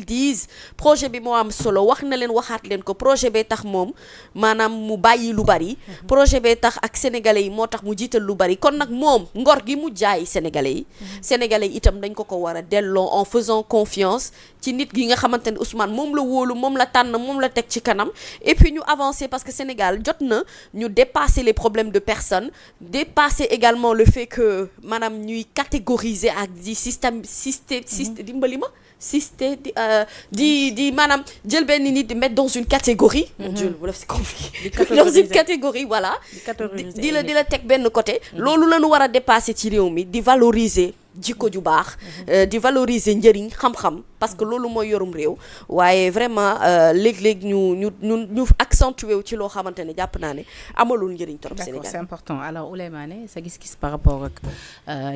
disent projet bi moo am solo wax na leen waxaat leen ko projet bee tax moom maanaam mu bàyyi lu bari projet bee tax ak sénégalais yi moo tax mu jiital lu bari kon nag moom ngor gi mu jaay sénégalais yi itam dañ ko war a delloo en faisant confiance ci nit gi nga xamante ne Ousmane moom la wóolu moom la tànn moom la teg ci kanam et puis ñu avancer parce que Sénégal jot na ñu dépasser les problèmes de personnes dépasser également le fait que maanaam ñuy catégoriser ak di système dimbali ma di maanaam jël benn nit di mettre dans une catégorie mon Dieu wala c'est compliqué dans une catégorie voilà di la teg benn côté loolu la ñu war a dépasser ci réew mi di valoriser jikko ju baax di valoriser njëriñ xam-xam parce que loolu mooy yorum réew waaye vraiment léeg-léeg ñu accentué wu ci loo xamante ne jàpp naa ne amalul njëriñ trop Sénégal. D'accord, c'est important. Alors Ouleymane sa gis-gis par rapport ak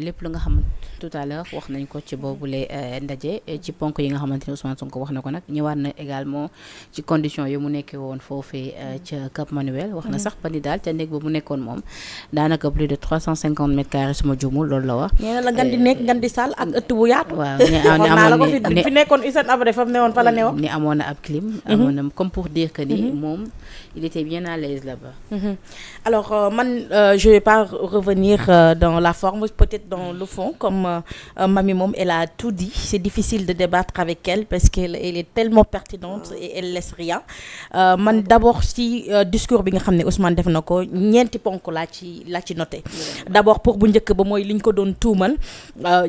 lépp lu nga xam tout à l'heure wax nañ ko ci boobule ndaje ci ponk yi nga xamante ne Ousmane Sonko wax na ko nag ñëwaat na également ci condition yi mu nekkee woon foofee ca Cap Manuel wax na sax ba ni daal ca néeg ba mu nekkoon moom daanaka plus de 350 mètres carrés suma jumul loolu la wax. nekk ngan di saal ak ëtt bu yaatu. waaw fi nekkoon Hissène Habré fa mu newoon fa la newoon. ni amoon na ab clim. amoon na comme pour dire que ni moom il était bien à l'aise là-bas. Alors man je vais pas revenir dans la forme peut-être dans le fond comme Mamy moom elle a tout dit c'est difficile de débattre avec elle parce qu'elle est tellement pertinente et elle laisse rien man d'abord ci discours bi nga xam ne Ousmane def na ko ñeenti ponk laa ci noté d'abord pour bu njëkk ba mooy li ñu ko doon tuumal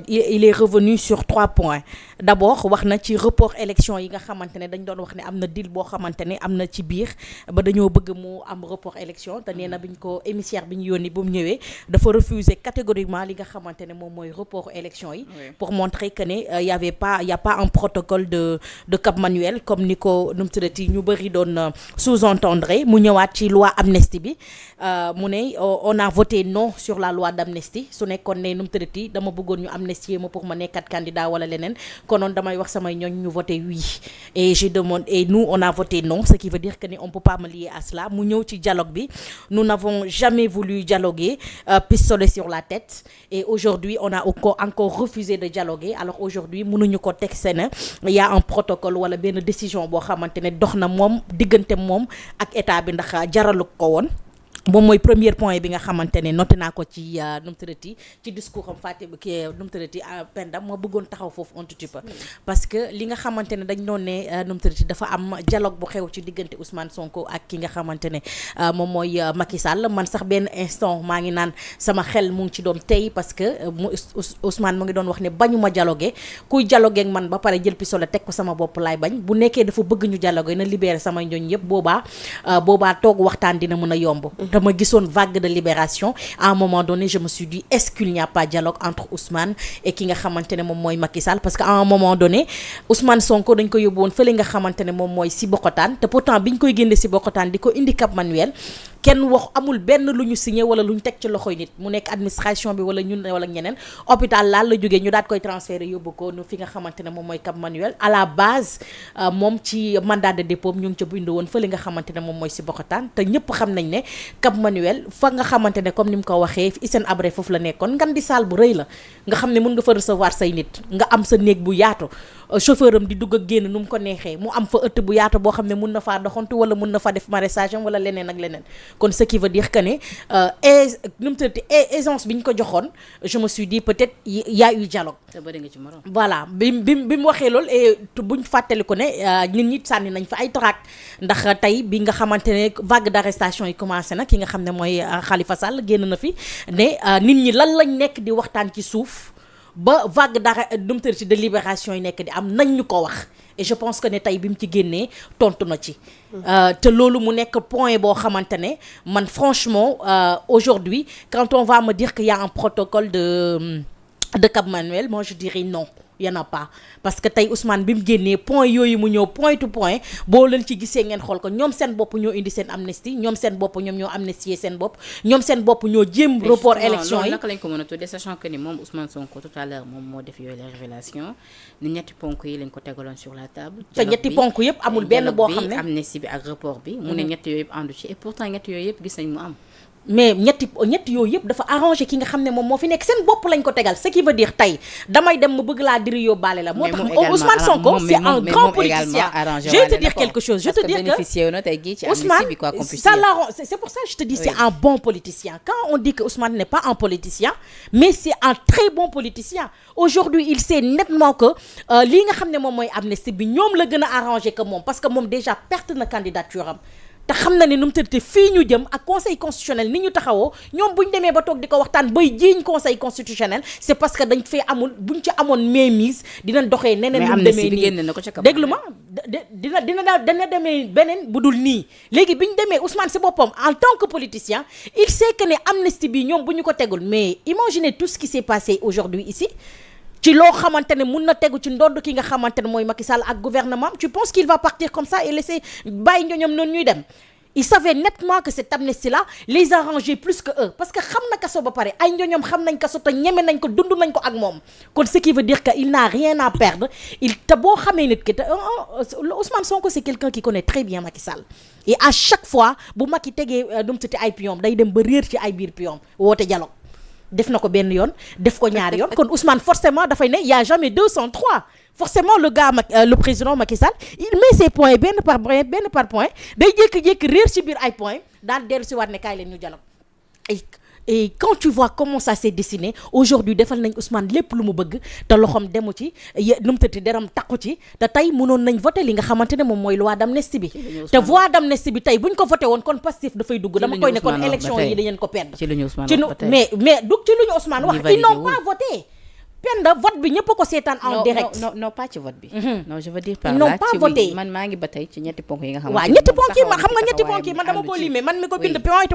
il est revenu sur 3 points d'abord wax na ci report élection yi nga xamante ne dañ doon wax ne am na deal boo xamante ne am na ci biir ba dañoo bëgg mu am report élection te nee na biñ ko émissaire bi ñu yónni bu mu ñëwee dafa refuser catégoriquement li nga xamante ne moom mooy report élection yi pour montrer que ne y a pas un protocole de Cap Manuel comme ni ko nu mu tuddati ñu bëri doon sous-entendre mu ñëwaat ci loi amnistie bi mu ne on a voté non sur la loi d'amnistie su nekkoon ne nu mu tuddati dama bëggoon ñu amnistier ma pour ma nekkat candidat wala leneen konoon damay wax samay ñooñ ñu voté oui et je demande et nous on a voté non ce qui veut dire que ni on peut pas me lier à cela mu ñëw ci dialogue bi nous n'avons jamais voulu dialoguer pistolet sur la tête et aujourd'hui on a encore refusé de dialoguer alors aujourd'hui mënuñu ko teg seen il y a un protocole wala benn décision boo xamante ne dox na moom diggante moom ak état bi ndax jaralu ko woon moom mooy premier point bi nga xamante ne noté naa ko ci nu mu tërati ci discours am Fatou ki nu mu tërati Penda ma bëggoon taxaw foofu un tout petit peu parce que li nga xamante ne dañ doon ne nu mu tërati dafa am dialogue bu xew ci diggante Ousmane Sonko ak ki nga xamante ne moom mooy Macky Sall man sax benn instant maa ngi naan sama xel mu ngi ci doon tey parce que Ousmane mu ngi doon wax ne bañu ma dialoguer kuy dialoguer ak man ba pare jël pistolet teg ko sama bopp laay bañ bu nekkee dafa bëgg ñu dialoguer na libérer samay ñooñ yëpp boobaa toog waxtaan dina mën a yomb. dama gisoon vague de libération à un moment donné je me suis dit est-ce qu'il n'y a pas dialogue entre Ousmane et ki nga xamante ne moom mooy Macky Sall parce que à un moment donné Ousmane Sonko dañ ko yóbbu woon fële nga xamante ne moom mooy Sébikotane te pourtant biñ koy génne Sébikotane di ko indi Cap Manuel kenn wax amul benn lu ñu signé wala lu ñu teg ci loxoy nit mu nekk administration bi wala ñun wala ñeneen hôpital laal la jógee ñu daat koy transféré yóbbu ko nu fi nga xamante ne moom mooy Cap Manuel à la base moom ci mandat de dépôt ñu ngi ca bindu woon fële nga xamante ne moom mooy Sébikotane te ñëpp xam nañ ne Cap Manuel fa nga xamante ne comme ni mu ko waxee Hissène Habré foofu la nekkoon ngan di salle bu rëy la nga xam ne mën nga fa recevoir say nit nga am sa néeg bu yaatu chauffeur am di dugg ak génn nu mu ko neexee mu am fa ëtt bu yaatu boo xam ne mun na faa doxantu wala mun na fa def maraîchage am wala leneen ak leneen kon ce qui veut dire que ne nu mu tuddati aisance bi ñu ko joxoon je me suis dit peut-être y a eu dialogue. te bëri nga ci morom. voilà bi mu waxee loolu et buñ fàttali ko ne nit ñi sànni nañ fa ay trac ndax tey bi nga xamante ne vague d'arrestation yi commencé na ki nga xam ne mooy Khalifa Sall génn na fi ne nit ñi lan lañ nekk di waxtaan ci suuf. ba vague de libération yi nekk di am nañ ñu ko wax et je pense que ne tey bi mu ci génnee tontu na ci te loolu mu nekk point boo xamante ne man franchement aujourd'hui quand on va me dire qu'il y a un protocole de Cap Manuel moi je dirais non y en a pas parce que tey Ousmane bi mu génnee point yooyu mu ñëw point to point boo leen ci gisee ngeen xool ko ñoom seen bopp ñoo indi seen amnistie ñoom seen bopp ñoom ñoo amnistier seen bopp ñoom seen bopp ñoo jéem report élection yi naka lañ ko mën a tuddee sachant que ni moom Ousmane Sonko tout à l'heure moom moo def yooyu la révélation ni ñetti ponk yi lañ ko tegaloon sur la table te ñetti ponk yëpp amul benn boo xam ne amnistie bi ak report bi mu ne ñetti yooyu yëpp àndu ci et pourtant ñetti yooyu yëpp gis nañ mu am mais ñetti yooyu yëpp dafa arrangé ki nga xam ne moom moo fi nekk seen bopp lañ ko tegal ce qui veut dire tey damay dem ma bëgg laa diri yóbbaale la moo tax Ousmane Sonko c'est un grand politicien je vais te dire quelque chose je te dire que Ousmane ça l'arrange c'est pour ça que je te dis c'est un bon politicien quand on dit que Ousmane n'est pas un politicien mais c'est un très bon politicien aujourd'hui il sait nettement que lii nga xam ne moom mooy amnistie bi ñoom la gën a arrangé que moom parce que moom déjà perte na candidature am te xam na ne nu mu tëddee fii ñu jëm ak conseil constitutionnel ni ñu taxawoo ñoom bu ñu demee ba toog di ko waxtaan bay jiiñ conseil constitutionnel c'est parce que dañ fee amul buñ ci amoon mainmise dinañ doxee neneen lu demee nii déglu ma dina demee beneen bu dul nii léegi bi ñu demee Ousmane si boppam en tant que politicien il sait que ne amnistie bi ñoom bu ñu ko tegul mais imaginez tout ce qui s'est passé aujourd'hui ici ci loo xamante ne mun na tegu ci ndodd ki nga xamante ne mooy Macky Sall ak gouvernement tu penses qu'il va partir comme ça et laisser bàyyi ñoom noonu ñuy dem il savait nettement que cette amnistie là les arrangeait plus que eux parce que xam na kaso ba pare ay ñoñom xam nañ kaso te ñeme nañ ko dund nañ ko ak moom kon ce qui veut dire que il n'a rien à perdre te boo xamee nit ki te Ousmane Sonko c'est quelqu'un qui connaît très bien Macky Sall et à chaque fois bu Macky tegee dum tati ay pion day dem ba réer ci ay biir pion woote dialogue def na ko benn yoon def ko ñaari yoon kon Ousmane forcément dafay ne y a jamais 203 forcément le gars le président Macky Sall il met ses points benn par point day jékki-jékki réer ci biir ay points daal dellu si waat ne kaay leen ñu dialogue et quand tu vois comment ça s'est dessiné aujourd'hui defal nañ Ousmane lépp lu mu bëgg te loxoom demu ci nu mu tëddee deram takku ci te tey mënoon nañ voté li nga xamante ne moom mooy loi d'amnistie bi te voie d'amnistie bi tey buñ ko voté woon kon Pastef dafay dugg dama koy ne kon élection yi dañeen ko perdre mais du ci lu ñu Ousmane wax ils n'ont pas voté Penda vote bi ñëpp ko seetaan en direct non pas ci vote bi non je veux dire par là non pas voté man maa ngi ba tey ci ñetti ponk yi nga xam waaw ñetti ponk yi man xam nga ñetti ponk yi man dama ko limé man mi ko bind point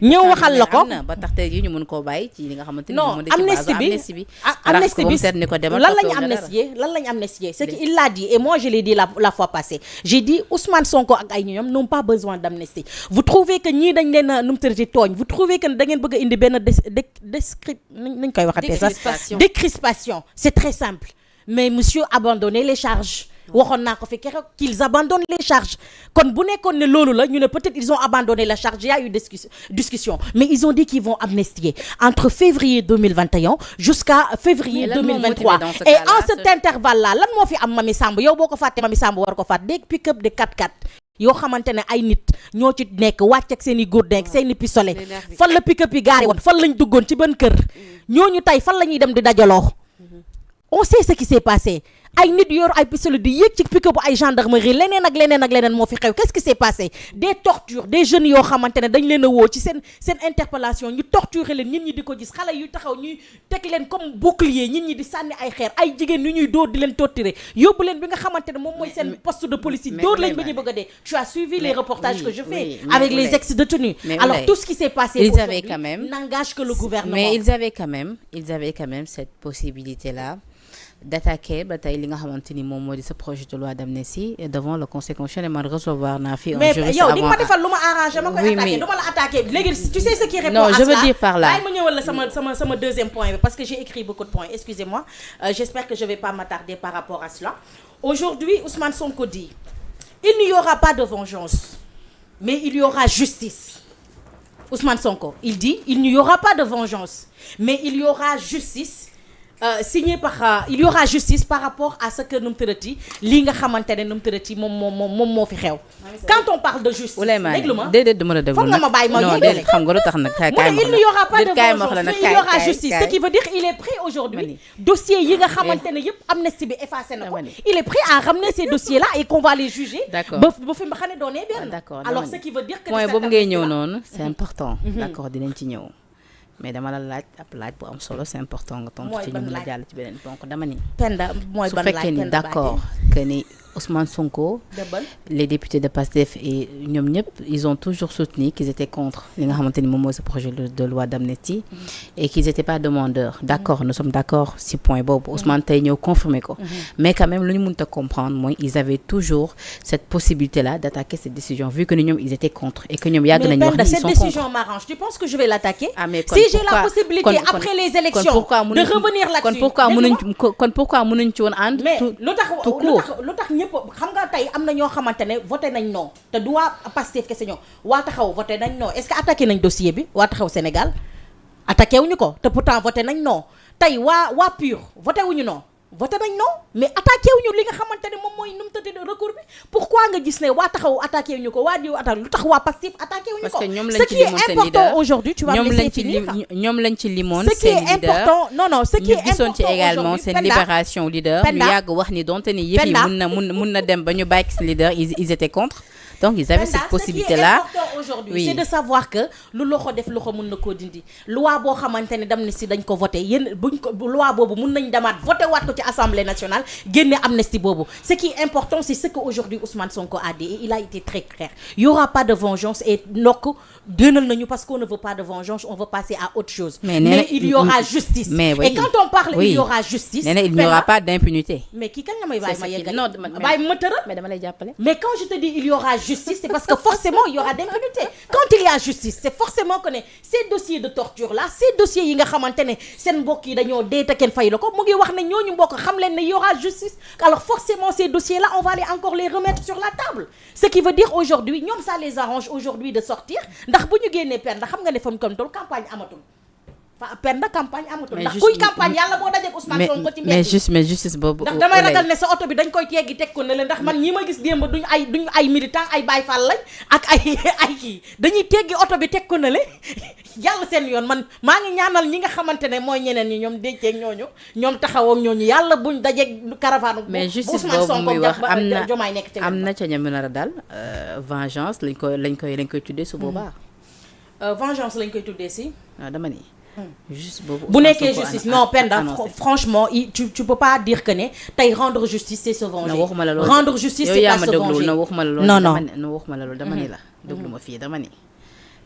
ñëw waxal la ko ba tax tey yi ñu mën koo bàyyi ci li nga xamante ni non amnistie bi lan lañu amnistier c'est qu'il l'a dit et moi je l'ai dit la fois passée j'ai dit Ousmane Sonko ak ay ñoom n'ont pas besoin d'amnistie vous trouvez que ñii dañ leen a numtërti tooñ vous trouvez que da ngeen bëgg a indi benn nañ koy waxatee sax décrispation c'est très simple mais monsieur abandonner les charges waxoon naa ko fi keroog qu'ils abandonnent les charges kon bu nekkoon ne loolu la ñu ne peut-être ils ont abandonné la charge il y a eu discussion mais ils ont dit qu'ils vont amnistier entre février 2021 jusqu'à février 2023 et en cet intervalle là lan moo fi am Mamy Samb yow boo ko fàtte Mamy Samb war ko fàtte des pick-up de 4x4 yoo xamante ne ay nit ñoo ci nekk wàcc ak seen i gourdin ak seen i pistolet fan la pick-up yi gaari woon fan lañ duggoon ci ban kër ñooñu tey fan la ñuy dem di dajaloo on sait ce qui s'est passé ay nit yor ay pistolet di yéeg ci pick-up bu ay gendarmerie leneen ak leneen moo fi xew qu'est-ce qui s'est passé des tortures des jeunes yoo xamante ne dañ leen a woo ci seen interpellation ñu torturer leen nit ñi di ko gis xale yu taxaw ñuy teg leen comme bouclier nit ñi di sànni ay xeer ay jigéen yu ñuy dóor di leen torturer yóbbu leen bi nga xamante ne moom mooy seen poste de police yi dóor leen ba ñu bëgg a dee tu as suivi les reportages que je fais avec les ex-détenus alors tout ce qui s'est passé aujourd'hui n'engage que le gouvernement mais ils avaient quand même cette possibilité là d'attaquer ba tey li nga xamante ni moom moo di ce projet de loi d'amnistie devant le conseil constitutionnel man recevoir naa fi un juriste mais yow di nga ma defal lu ma arrangé ma koy attaqué du ma la attaqué léegi tu sais ce qui répond non je veux dire par là bàyyi ma ñëwal la sama deuxième point bi parce que j'ai écrit beaucoup de points excusez-moi j'espère que je vais pas m'attarder par rapport à cela aujourd'hui Ousmane Sonko dit il n'y aura pas de vengeance mais il y aura justice Ousmane Sonko il dit il n'y aura pas de vengeance mais il y aura justice signé par il y aura justice par rapport à ce que nu mu tërati lii nga xamante ne nu mu tërati moom moo fi xew. quand on parle de justice. déglu ma déedéet du ma la déglu foog nga ma bàyyi ma non déedéet xam nga lu tax nag. il n'y aura pas de vengeance mais il y aura justice ce qui veut dire il est prêt aujourd'hui dossier yi nga xamante ne yëpp amnistie bi effacé na ko il est prêt à ramener ces dossiers là et qu'on va les juger. d'accord ba fi ma xam ne doonee benn. d'accord alors ce qui veut dire que. point boobu ngay ñëw noonu c'est important. d'accord dinañ ci ñëw. mais dama la laaj ab laaj bu am solo c'est important nga tontu ci ñu mën a jàll ci beneen donc dama ni Penda mooy ban laaj su fekkee ni d'accord que ni Ousmane Sonko les députés de PASTEF et ñoom ñëpp ils ont toujours soutenu qu'ils étaient contre li nga xamante ni moom mooy ce projet de loi d'amnistie et qu'ils étaient pas demandeurs d'accord nous sommes d'accord si point boobu Ousmane tey ñëw confirmer ko mais quand même lu ñu mënta comprendre mooy ils avaient toujours cette possibilité là d'attaquer cette décision vu que ni ñoom ils étaient contre et que ñoom yàgg nañu wax ni ils sont contre. cette décision m'arrange tu penses que je vais l'attaquer si j'ai la possibilité après les élections de revenir là-dessus kon pourquoi mënuñ ci woon ànd tout court lu tax ñëpp xam nga tey am na ñoo xamante ne voté nañ non te du waa Pastef kese ñoo waa taxaw voté nañ non est-ce que attaqué nañ dossier bi waa taxaw Sénégal attaqué wuñu ko te pourtant voté nañ non tey waa PUR voté wuñu non voté nañ non mais attaqué wuñu li nga xamante ne moom mooy nu mu tëddee recours bi pourquoi nga gis ne waa taxaw attaqué wuñu ko waa diw attaqué lu tax waa Pastef attaqué wuñu ko parce que ñoom lañ ce ci qui est limoon seen important leader aujourd'hui tu vas me laisser finir ñoom lañ ci limoon ce qui seen est leader important non ce qui ñu est gisoon ci important également aujourd'hui, seen Penda, libération leader ñu Penda, yàgg wax ni donte ni yëf yi Penda, mun na dem ba ñu bàyyi ci leader ils étaient contre donc ils avaient Penda, cette possibilité là ce qui est important aujourd'hui oui. c'est de savoir que lu loxo def loxo mën na koo dindi loi boo xamante ne d'amnistie dañ ko voté yéen buñ ko loi boobu mën nañ demaat voté waat ko ci assemblée nationale génne amnistie boobu ce qui est important c'est ce que aujourd'hui Ousmane Sonko a dit et il a été très clair il y aura pas de vengeance et nokk gënal nañu parce qu'on ne veut pas de vengeance on veut passer à autre chose mais il y aura justice mais oui. et quand on parle oui. il y aura justice nee na il n'y aura pas d'impunité mais kii kañ la may bàyyi ma yeggal non bàyyi ma tëral mais dama lay jàppale mais quand je te dis il y aura justice c'est parce que forcément il y aura d'impunité quand il y a justice c'est forcément que ne ces dossiers de torture là ces dossiers yi nga xamante ne seen mbokk yi dañoo dee te kenn fay la ko mu ngi wax ne ñooñu mbokk xam leen ne il y aura justice alors forcément ces dossiers là on va aller encore les remettre sur la table ce qui veut dire aujourd'hui ñoom ça les arrange aujourd'hui de sortir ndax bu ñu génnee Penda xam nga ne fam kon tol campagne amatul Penda campagne amatul ndax kuy campagne yàlla boo dajeek Ousmane Sonko ci mbedd mais justice boobu ndax damay ragal ne sa oto bi dañ koy teggi teg ko ne la ndax man ñi ma gis démb duñu ay militant ay Baye Fall lañ ak ay kii dañuy teggi oto bi teg ko ne le yàlla seen yoon man maa ngi ñaanal ñi nga xamante ne mooy ñeneen ñi ñoom déjteeg ñooñu ñoom taxawoog ñooñu yàlla buñ dajeeg caravane mais justice Ousmane boobu muy Sonko wax am na Diomaye nekk ci am na ca ñam nar a daal vengeance lañ koy tuddee su boobaa vengeance lañ koy tuddee si waaw dama ni justice boobu bu nekkee justice non Penda franchement tu peux pas dire que ne tey rendre justice c'est se venger non waxuma la loolu rendre justice c'est pas se venger non waxuma la loolu non waxuma la loolu dama ni la déglu ma fii dama ni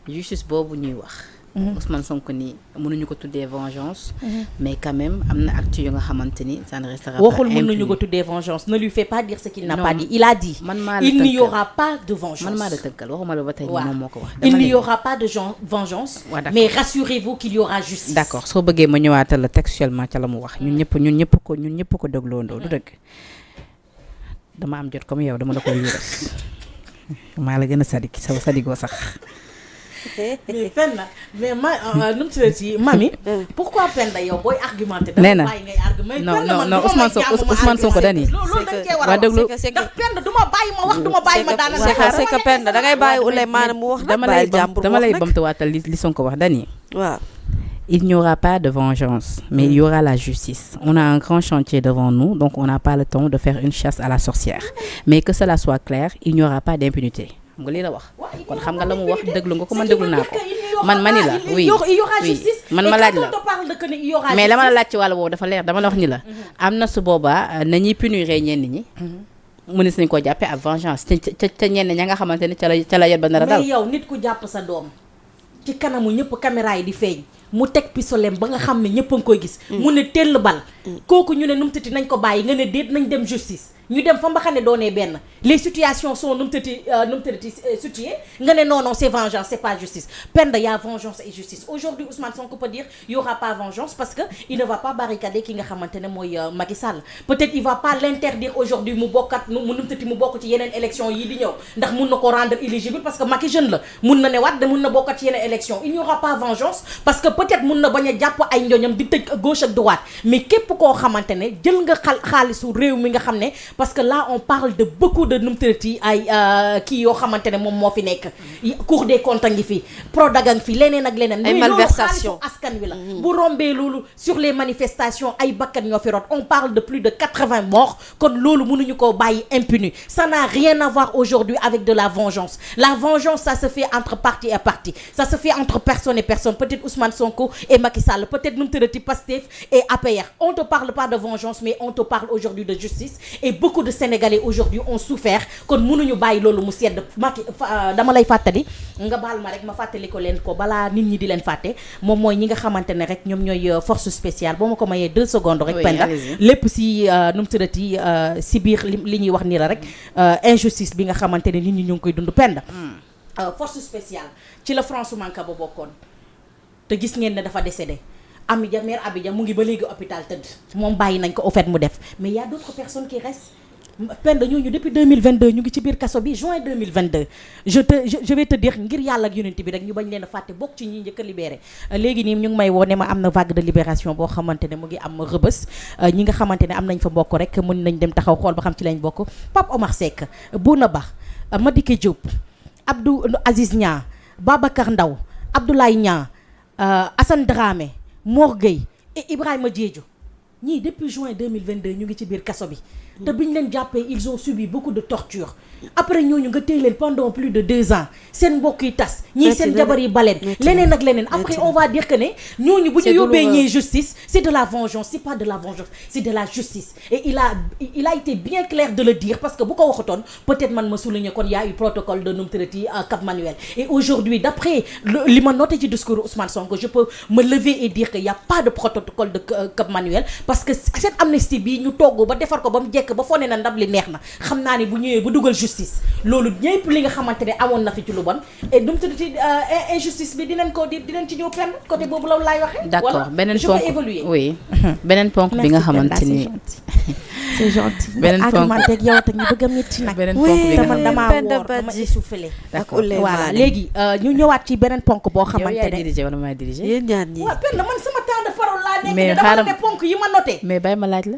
justice boobu ñuy wax Ousmane Sonko ni mënuñu ko tuddee vengeance mais quand même am na acte yu nga xamante ni ça ne restera pas waxul mënuñu ko tuddee vengeance ne lui fait pas dire ce qu'il n'a pas dit il a dit il n'y aura pas de vengeance man maa la tënkal waxuma la ba tey moom moo ko wax il n'y aura pas de vengeance mais rassurez-vous qu'il y aura justice d'accord soo bëggee ma ñëwaatal la textuellement ca la mu wax ñun ñëpp ko dégloondoo du dëgg dama am jot comme yow dama la koy liiral maa la gën a sadik sa sadigoo sax mais Penda mais nu mu tuddati mami pourquoi Penda yow booy argumenté nee na bàyyi ngay argumenté non Ousmane Sonko dani loolu dañ cee war a waa déglu ndax Penda du ma bàyyi ma wax du ma bàyyi ma daana c'est que Penda da ngay bàyyi Ouleymaane mu wax nag dama lay bamtuwaatal li Sonko wax dani waaw il n'y aura pas de vengeance mais il y aura la justice on a un grand chantier devant nous donc on n'a pas le temps de faire une chasse à la sorcière mais que cela soit clair il n'y aura pas d'impunité xam nga lii la wax kon xam nga la mu wax déglu nga ko man déglu naa ko man mani la oui man ma laaj la mais dama la laaj ci wàll boobu dafa leer dama la wax ni la am na su boobaa nañuy punir ñenn ñi mënees nañu koo jàppee ab vengeance ca ñenn ña nga xamante ni ca la yet ba nar a dal mais yow nit ku jàpp sa doom ci kanamu ñëpp caméra yi di feeñ mu teg pistolet ba nga xam ne ñëpp a ngi koy gis mu ne tell bal kooku ñu ne nu mu tëti nañ ko bàyyi nga ne déet nañ dem justice ñu dem fa mbaxane doonee benn les situations sont nu mu tëti situées nga ne non c'est vengeance c'est pas justice Penda y a vengeance et justice aujourd'hui Ousmane Sonko peut dire y aura pas vengeance parce que il ne va pas barricader ki nga xamante ne mooy Macky Sall peut-être il va pas l'interdire aujourd'hui mu bokkat mu nu mu tëti mu bokk ci yeneen élection yi di ñëw ndax mun na ko rendre éligible parce que Macky jeune la mun na ne waat da mun na bokkat ci yeneen élection il n'y aura pas vengeance parce que peut-être mun na bañ a jàpp ay njoñam di tëj gauche ak droite mais képp koo xamante ne jël nga xaalisu réew mi nga xam ne parce que là on parle de beaucoup de numtërati ay kii yoo xamante ne moom moo fi nekk Cour des comptes a ngi fi Prodac a ngi fi leneen ak leneen ay malversation askan wi la bu rombee loolu sur les manifestations ay bakkan ñoo fi rot on parle de plus de 80 morts kon loolu mënuñu koo bàyyi impuni ça n'a rien à voir aujourd'hui avec de la vengeance ça se fait entre parti et parti ça se fait entre personne et personne peut-être Ousmane Sonko et Macky Sall peut-être numtërati Pastef et APR on te parle pas de vengeance mais on te parle aujourd'hui de justice et beaucoup de Sénégalais aujourd'hui ont souffert kon mënuñu bàyyi loolu mu sedd Macky dama lay fàttali nga baal ma rek ma fàttali ko leen ko balaa nit ñi di leen fàtte moom mooy ñi nga xamante ne rek ñoom ñooy force spéciale boo ma ko mayee 2 secondes rek Penda lépp si nu mu tuddati si biir li ñuy wax nii la rek injustice bi nga xamante ne nit ñi ñu ngi koy dund Penda force spéciale ci la François Manka ba bokkoon te gis ngeen ne dafa décédé Amidia mère Amidia mu ngi ba léegi hôpital tëdd moom bàyyi nañ ko au fait mu def mais y a d'autres personnes qui restent Penda ñooñu depuis 2022 ñu ngi ci biir kaso bi juin 2022 je vais te dire ngir yàlla ak yonent bi rek ñu bañ leen a fàtte bokk ci ñi njëkk a libéré léegi nii ñu ngi may woo ne ma am na vague de libération boo xamante ne mu ngi am rëbës ñi nga xamante ne am nañ fa bokk rek mën nañ dem taxaw xool ba xam ci lañ bokk Pape Omar Seck Bouna Ba Madické Diop Abdou Aziz Niang Babacar Ndaw Abdoulaye Niang Assane Dramé Mor Gueye et Ibrahima Diédhiou ñii depuis juin 2022 ñu ngi ci biir kaso bi te bi ñu leen jàppee ils ont subi beaucoup de torture après ñooñu nga téye leen pendant plus de 2 ans seen mbokk yi tas ñii seen jabar yi baleen leneen ak leneen après on va dire que ne ñooñu bu ñu yóbbee ñee justice c'est de la vengeance c'est pas de la vengeance c'est de la justice et il a été bien clair de le dire parce que bu ko waxatoon peut-être man ma souligner kon y a eu protocole de Numtreti Cap Manuel et aujourd'hui d'après li ma noté ci discours Ousmane Sonko je peux me lever et dire que y a pas de protocole de Cap Manuel parce que cette amnistie bi ñu togg ba defar ko ba mu jekk ba foo ne na ndab li neex na xam naa ne bu ñëwee ba dugal justice loolu ñëpp li nga xamante ne amoon na fi ci lu bon et dum tuddati injustice bi dinañ ci ñëw penn côté boobu la laay waxee. d'accord beneen ponk je peux évoluer. oui beneen ponk bi nga xamante ni c'est gentil. beneen ponk argumenté ak yow tamit ñu bëgg a métti nag. beneen ponk bi nga man damaa woor dama essoufflé. d'accord voilà léegi ñu ñëwaat ci beneen ponk boo xamante ne. yow yaay dirigé wala maay dirigé. yéen ñaar ñii. waaw penn man sama temps de parole laa nekk. mais dama ne ponk yi ma noté. mais bàyyi ma laaj la.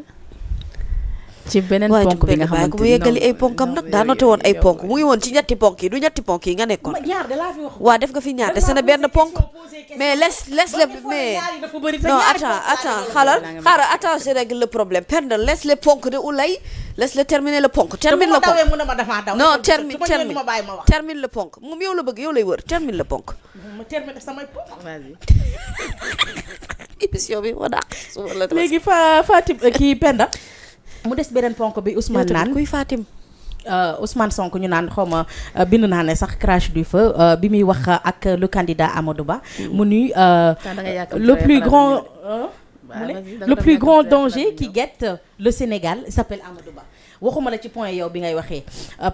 ci beneen ponk bi nga xamante mu yeggali ay ponkam nag daa noté woon ay ponk mu ngi woon ci ñetti ponk yi du ñetti ponk yi nga nekkoon. ñaar de laa fi wax. waaw def nga fi ñaar dese na benn ponk mais laisse le mais non attends xaaral je règle le problème Penda laisse les ponk de Oulay laisse le terminer le ponk termine le ponk non termine le ponk moom yow la bëgg yow lay wër termine le ponk ma terminer samay ponk. vas-y. émission bi moo dàq léegi Fatim kii Penda mu des beneen ponk bi Ousmane naan kuy Fatim Ousmane Sonko ñu naan xaw ma bind naa ne sax crash du feu bi muy wax ak le candidat Amadou Ba mu ni le plus grand danger qui guette le Sénégal s'appelle Amadou Ba waxuma la ci point yow bi ngay waxee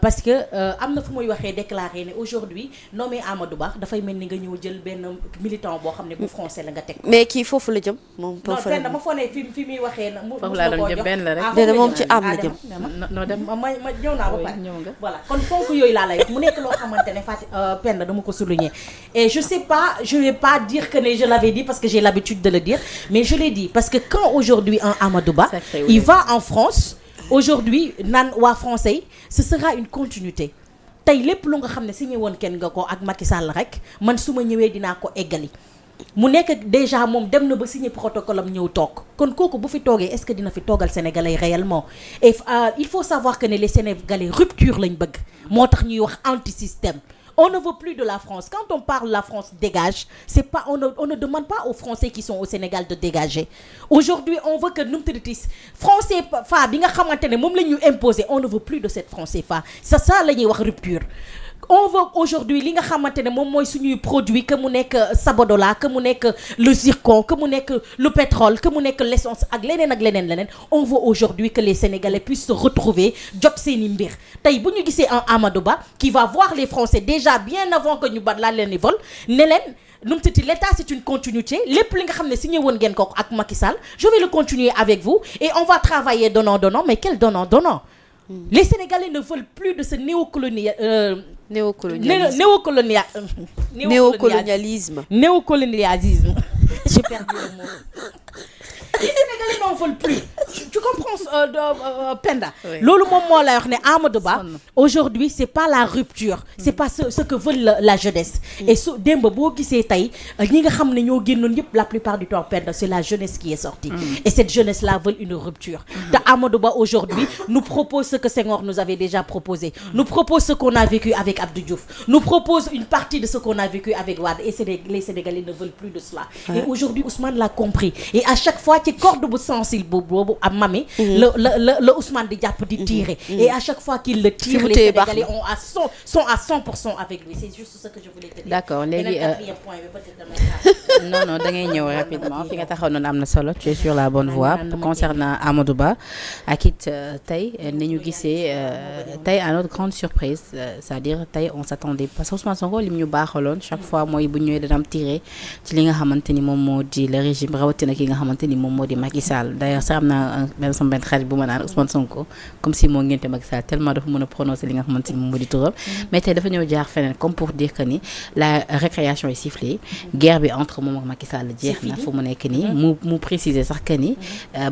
parce que am na fu muy waxee déclaré ne aujourd'hui nommé Amadou Ba dafay mel ni nga ñëw jël benn militant boo xam ne bu français la nga teg mais kii foofu la jëm moom non benn dama foo ne fi muy waxee na mu foofu laa doon jëm benn la rek déedéet moom ci am la jëm noo dem ma ñëw naa ba pare ñëw nga voilà kon ponk yooyu laa lay wax mu nekk loo xamante ne Fatou Penda dama ko souligner et je sais pas je vais pas dire que ne je l'avais dit parce que j'ai l'habitude de le dire mais je l'ai dit parce que quand aujourd'hui un Amadou Ba il va en France aujourd'hui naan waa français yi ce sera une continuité tey lépp lu nga xam ne signé woon kenn nga ko ak Macky Sall rek man su ma ñëwee dinaa ko eggali mu nekk déjà moom dem na ba signé protocole am ñëw toog kon kooku bu fi toogee est-ce que dina fi toogal sénégalais réellement et il faut savoir que ne les sénégalais rupture lañ bëgg moo tax ñuy wax anti-système. On ne veut plus de la France. Quand on parle la France dégage, c'est pas on ne demande pas aux Français qui sont au Sénégal de dégager. Aujourd'hui, on veut que Numtritis français fa bi nga xamante ne moom la ñu imposer, on ne veut plus de cette français fa. C'est ça la ñuy wax rupture. On veut aujourd'hui li nga xamante ne moom mooy suñuy produit que mu nekk Sabodola que mu nekk le zircon que mu nekk le pétrole que mu nekk l'essence ak leneen on veut aujourd'hui que les Sénégalais puissent se retrouver jot seeni mbir tey bu ñu gisee un Amadou Ba qui va voir les Français déjà bien avant que ñu bat laa leen vol ne leen nu mu tudd l'État c'est une continuité lépp li nga xam ne signé woon ngeen ko ak Macky Sall je vais le continuer avec vous et on va travailler donnant mais quel donnant les Sénégalais ne veulent plus de ce néocolonialisme. J'ai perdu le mot. Les Sénégalais n'en veulent plus. Tu comprends Penda loolu moom moo lay wax ne Amadou Ba aujourd'hui c'est pas la rupture c'est pas ce que veut la jeunesse et su démb boo gisee tey ñi nga xam ne ñoo génnoon yëpp la plupart du temps Penda c'est la jeunesse qui est sortie et cette jeunesse là veut une rupture te Amadou Ba aujourd'hui nous propose ce que Senghor nous avait déjà proposé nous propose ce qu'on a vécu avec Abdou Diouf nous propose une partie de ce qu'on a vécu avec Wade et les Sénégalais ne veulent plus de cela et aujourd'hui Ousmane l'a compris et à chaque fois ci corde bu sensible boobu am mami le Ousmane di jàpp di tirer et à chaque fois qu'il le tire les Sénégalais sont à 100% avec lui c'est juste ce que je voulais te dire. D'accord léegi non da ngay ñëw rapidement fi nga taxaw noonu am na solo tu es sur la bonne voie concernant Amadou Ba ak it tey ni ñu gisee tey à notre grande surprise c'est-à-dire tey on s'attendait parce que Ousmane Sonko lim ñu baaxaloon chaque fois mooy bu ñëwee dana am tiré ci li nga xamante ni moom moo di le régime rawatina ki nga xamante ni moom moo di Macky Sall d'ailleurs sax am na même sama benn xarit bu ma naan Ousmane Sonko comme si moo ngénte Macky Sall tellement dafa mën a prononcer li nga xamante ni moom moo di turam mais tey dafa ñëw jaar feneen comme pour dire que ni la récréation est sifflée guerre bi entre moom ak Macky Sall jeex na fu mu nekk nii mu préciser sax que ni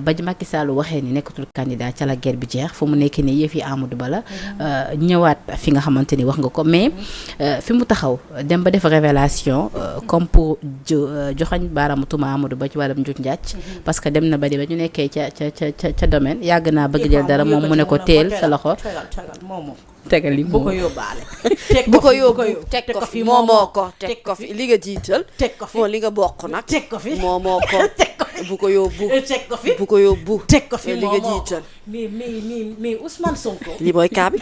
ba Macky Sall waxee ni nekkatul candidat ca la guerre bi jeex fu mu nekk nii yëf yi Amadou Ba la ñëwaat fi nga xamante ni wax nga ko mais fi mu taxaw dem ba def révélation comme pour joxañ baaraamu tuma Amadou Ba ci wàllum njuuj njaaj parce que dem na ba di ba ñu nekkee ca domaine yàgg naa bëgg jël dara moom mu ne ko teel sa loxo tegal li bu ko yóbbaale bu ko yóbbu teg ko fi moomoo ko teg ko fi li nga jiital teg ko fi moo li nga bokk nag teg ko fi moomoo ko bu ko yóbbu teg ko fi bu ko yóbbu teg ko fi li nga jiital mais Ousmane Sonko li mooy cas bi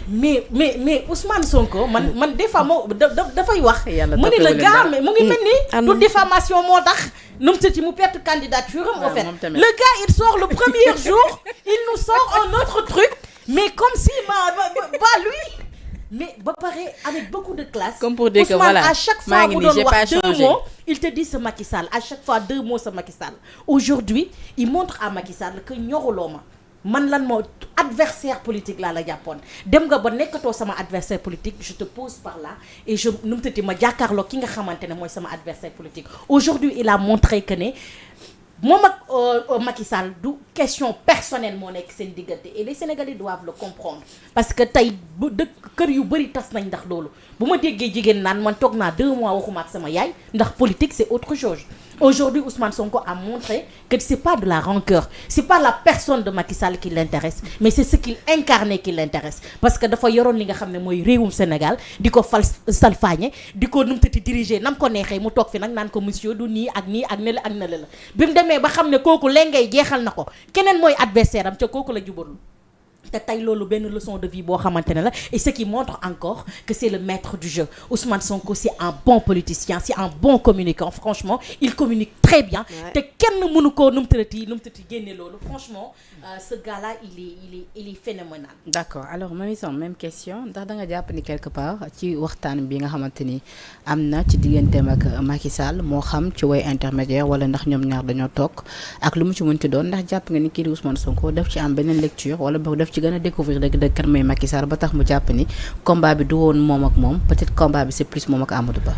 mais Ousmane Sonko man des fois moo dafay wax mu ni la gars mais mu ngi mel ni du diffamation moo tax nu mu tëti mu perte candidature am en fait le gars il sort le premier jour il nous sort un autre truc mais comme si pas lui mais ba pare avec beaucoup de classe comme pour dire que Ousmane, voilà à chaque fois bu doon wax 2 mots il te dit c'est Macky Sall à chaque fois 2 mots c'est Macky Sall aujourd'hui il montre à Macky Sall que ñoruloo ma man lan moo adversaire politique laa la jàppoon dem nga ba nekkatoo sama adversaire politique je te pose par là et je nu mu tëddee ma jàkkaarloo ki nga xamante ne mooy sama adversaire politique aujourd'hui il a montré que ne moom ak Macky Sall du question personnelle moo nekk seen diggante et les Sénégalais doivent le comprendre parce que tey bu dëkk kër yu bëri tas nañ ndax loolu bu ma déggee jigéen naan man toog naa 2 mois waxuma ak sama yaay ndax politique c'est autre chose aujourd'hui Ousmane Sonko a montré que c'est pas de la rancœur c'est pas la personne de Macky Sall qui l'intéresse mais c'est ce qu'il incarnait qui l'intéresse parce que dafa yoroon li nga xam ne mooy réewum Sénégal di ko salfaañe di ko numtati diriger nam ko neexee mu toog fi nag naan ko monsieur du nii ak nii ak nele la bi mu demee ba xam ne kooku léngay jeexal na ko keneen mooy adversaire am ca kooku la jubalul te tey loolu benn leçon de vie boo xamante ne la et ce qui montre encore que c'est le maître du jeu Ousmane Sonko c'est un bon politicien c'est un bon communicant franchement il communique très bien te kenn mënu koo numtati génne loolu franchement ce gars-là il est phénoménal. d'accord alors Mamy Samb même question ndax da nga jàpp ni quelque part ci waxtaan bi nga xamante ni am na ci digganteem ak Macky Sall moo xam ci way intermédiaire wala ndax ñoom ñaar dañoo toog ak lu mu ci mënti doon ndax jàpp nga ni kii di Ousmane Sonko daf ci am beneen lecture wala boog daf ci gën a découvrir dëgg kan mooy Macky Sall ba tax mu jàpp ni combat bi du woon moom ak moom peut-être combat bi c'est plus moom ak Amadou Ba.